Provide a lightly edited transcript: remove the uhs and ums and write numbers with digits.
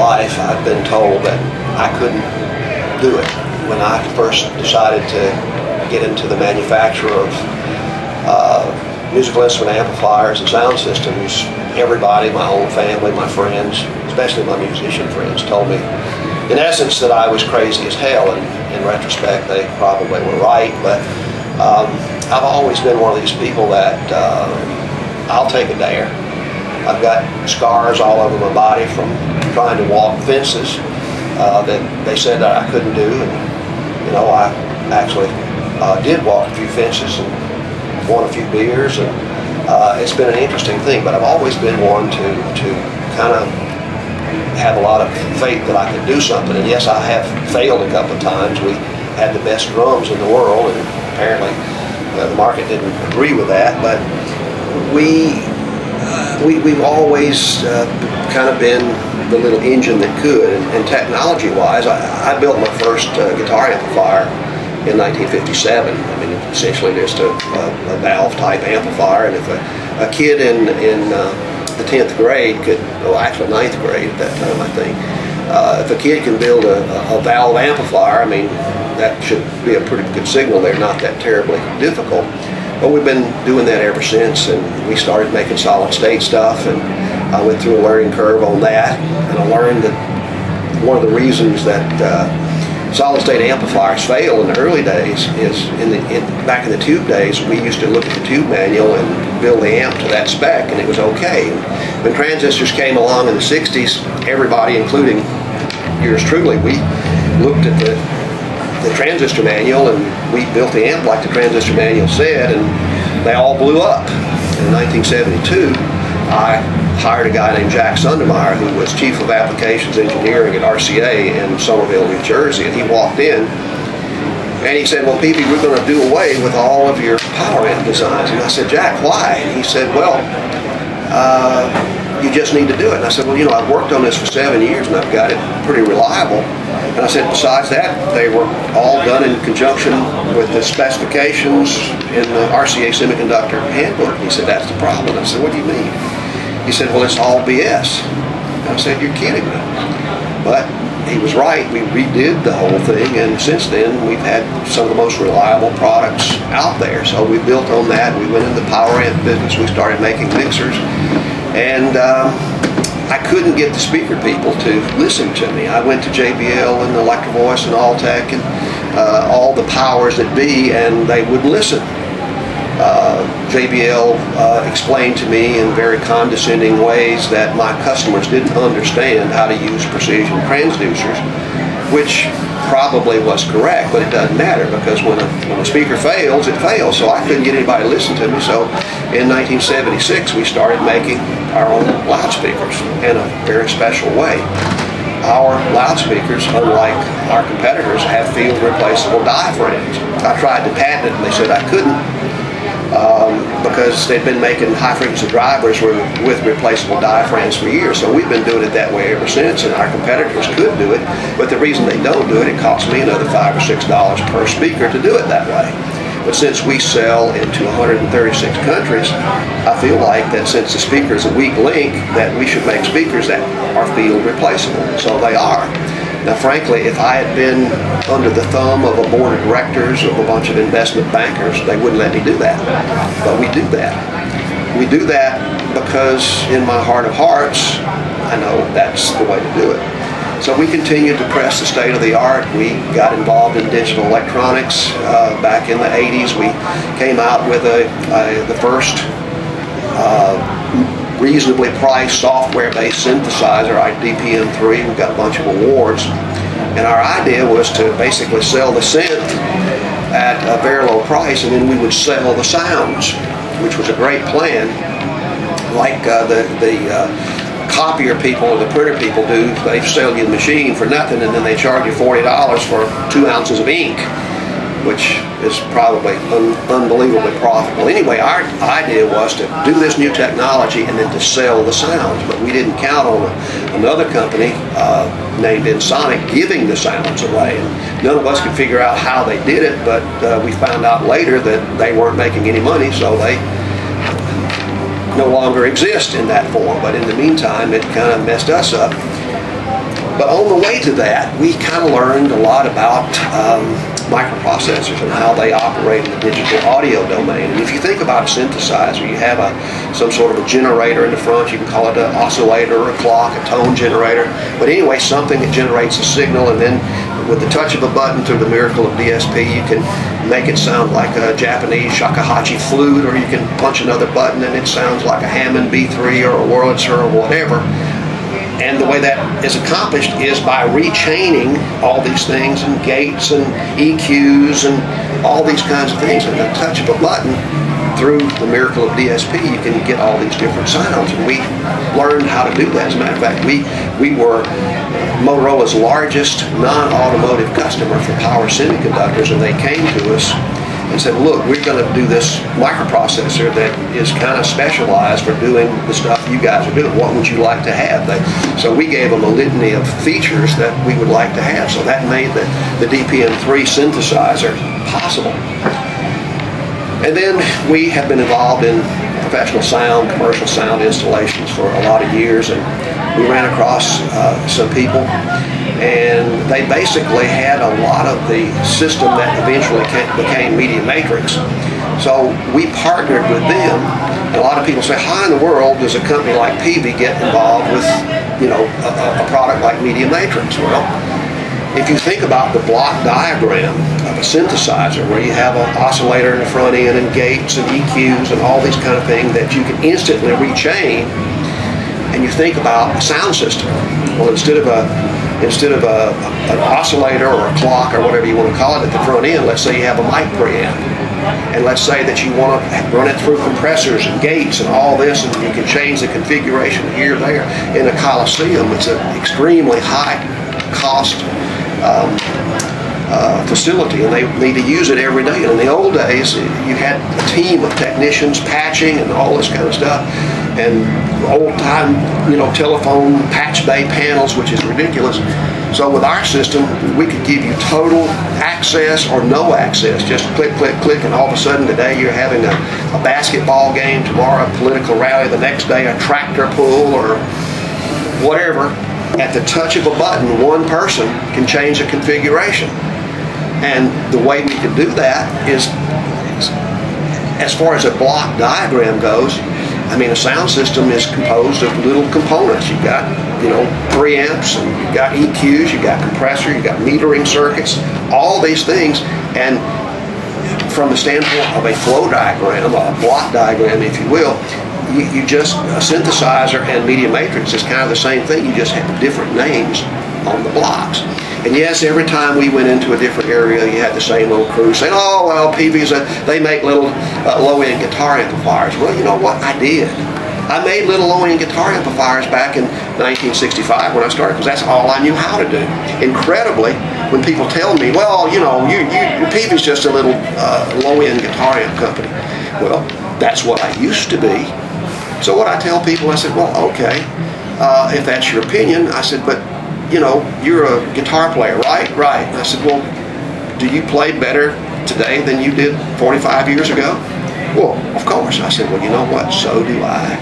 life, I've been told that I couldn't do it. When I first decided to get into the manufacture of musical instrument amplifiers and sound systems, everybody, my whole family, my friends, especially my musician friends, told me, in essence, that I was crazy as hell, and in retrospect, they probably were right, but I've always been one of these people that I'll take a dare. I've got scars all over my body from trying to walk fences that they said that I couldn't do, and you know, I actually did walk a few fences and won a few beers, and it's been an interesting thing, but I've always been one to kind of have a lot of faith that I could do something. And yes, I have failed a couple of times. We had the best drums in the world, and apparently the market didn't agree with that, but we've always kind of been the little engine that could. And technology-wise, I built my first guitar amplifier in 1957. I mean, essentially just a valve-type amplifier, and if a kid in the 10th grade could, well, actually 9th grade at that time, I think, if a kid can build a valve amplifier, I mean, that should be a pretty good signal. They're not that terribly difficult. But we've been doing that ever since, and we started making solid-state stuff, and I went through a learning curve on that, and I learned that one of the reasons that solid-state amplifiers fail in the early days is back in the tube days, we used to look at the tube manual and build the amp to that spec, and it was okay. When transistors came along in the 60s, everybody, including yours truly, we looked at the transistor manual and we built the amp like the transistor manual said, and they all blew up. In 1972, I hired a guy named Jack Sundermeyer, who was Chief of Applications Engineering at RCA in Somerville, New Jersey, and he walked in and he said, "Well, Peavey, we're going to do away with all of your power amp designs." And I said, "Jack, why?" And he said, "Well, you just need to do it." And I said, "Well, you know, I've worked on this for 7 years and I've got it pretty reliable." And I said, "Besides that, they were all done in conjunction with the specifications in the RCA Semiconductor Handbook." And he said, "That's the problem." I said, "What do you mean?" He said, "Well, it's all BS." And I said, "You're kidding me." But he was right. We redid the whole thing, and since then we've had some of the most reliable products out there. So we built on that. We went into the power amp business. We started making mixers, and I couldn't get the speaker people to listen to me. I went to JBL and Electro Voice and Alltech and all the powers that be, and they wouldn't listen. JBL explained to me in very condescending ways that my customers didn't understand how to use precision transducers, which probably was correct, but it doesn't matter, because when a speaker fails, it fails. So I couldn't get anybody to listen to me. So in 1976, we started making our own loudspeakers in a very special way. Our loudspeakers, unlike our competitors, have field replaceable diaphragms. I tried to patent it, and they said I couldn't, because they'd been making high-frequency drivers with replaceable diaphragms for years. So we've been doing it that way ever since, and our competitors could do it. But the reason they don't do it, it costs me another $5 or $6 per speaker to do it that way. But since we sell into 136 countries, I feel like that since the speaker is a weak link, that we should make speakers that are field replaceable. So they are. Now, frankly, if I had been under the thumb of a board of directors of a bunch of investment bankers, they wouldn't let me do that. But we do that. We do that because in my heart of hearts, I know that's the way to do it. So we continued to press the state of the art. We got involved in digital electronics back in the 80s. We came out with the first reasonably priced software-based synthesizer, DPM3. We got a bunch of awards, and our idea was to basically sell the synth at a very low price, and then we would sell the sounds, which was a great plan. Like the copier people or the printer people do, they sell you the machine for nothing, and then they charge you $40 for 2 ounces of ink, which is probably unbelievably profitable. Anyway, our idea was to do this new technology and then to sell the sounds, but we didn't count on another company named Ensoniq giving the sounds away. And none of us could figure out how they did it, but we found out later that they weren't making any money, so they no longer exist in that form. But in the meantime, it kind of messed us up. But on the way to that, we kind of learned a lot about microprocessors and how they operate in the digital audio domain. And if you think about a synthesizer, you have some sort of a generator in the front. You can call it an oscillator or a clock, a tone generator. But anyway, something that generates a signal, and then with the touch of a button through the miracle of DSP, you can make it sound like a Japanese shakuhachi flute, or you can punch another button and it sounds like a Hammond B3 or a Wurlitzer or whatever. And the way that is accomplished is by rechaining all these things, and gates and EQs and all these kinds of things. And the touch of a button through the miracle of DSP, you can get all these different sounds. And we learned how to do that. As a matter of fact, we were Motorola's largest non-automotive customer for power semiconductors, and they came to us and said, look, we're going to do this microprocessor that is kind of specialized for doing the stuff you guys are doing. What would you like to have? So we gave them a litany of features that we would like to have. So that made the DPM3 synthesizer possible. And then we have been involved in professional sound, commercial sound installations for a lot of years, and we ran across some people, and they basically had a lot of the system that eventually became Media Matrix. So we partnered with them. And a lot of people say, how in the world does a company like Peavey get involved with, you know, a product like Media Matrix? Well, if you think about the block diagram of a synthesizer, where you have an oscillator in the front end and gates and EQs and all these kind of things that you can instantly rechain, and you think about a sound system, well, instead of an oscillator or a clock or whatever you want to call it at the front end, let's say you have a mic preamp, and let's say that you want to run it through compressors and gates and all this, and you can change the configuration here, there. In a Coliseum, it's an extremely high cost facility, and they need to use it every day. And in the old days, you had a team of technicians patching and all this kind of stuff, and old-time, you know, telephone patch bay panels, which is ridiculous. So with our system, we could give you total access or no access, just click, click, click, and all of a sudden today you're having a basketball game, tomorrow a political rally, the next day a tractor pull or whatever. At the touch of a button, one person can change the configuration. And the way we can do that is, as far as a block diagram goes, I mean, a sound system is composed of little components. You've got, you know, preamps, and you've got EQs, you've got compressor, you've got metering circuits, all these things. And from the standpoint of a flow diagram, a block diagram, if you will, you just, a synthesizer and Media Matrix is kind of the same thing. You just have different names on the blocks. And yes, every time we went into a different area, you had the same old crew saying, oh, well, Peavey's, they make little low-end guitar amplifiers. Well, you know what? I did. I made little low-end guitar amplifiers back in 1965 when I started, because that's all I knew how to do. Incredibly, when people tell me, well, you know, Peavey's just a little low-end guitar amp company. Well, that's what I used to be. So what I tell people, I said, well, okay, if that's your opinion, I said, but, you know, you're a guitar player, right? Right. And I said, well, do you play better today than you did 45 years ago? Well, of course. I said, well, you know what? So do I.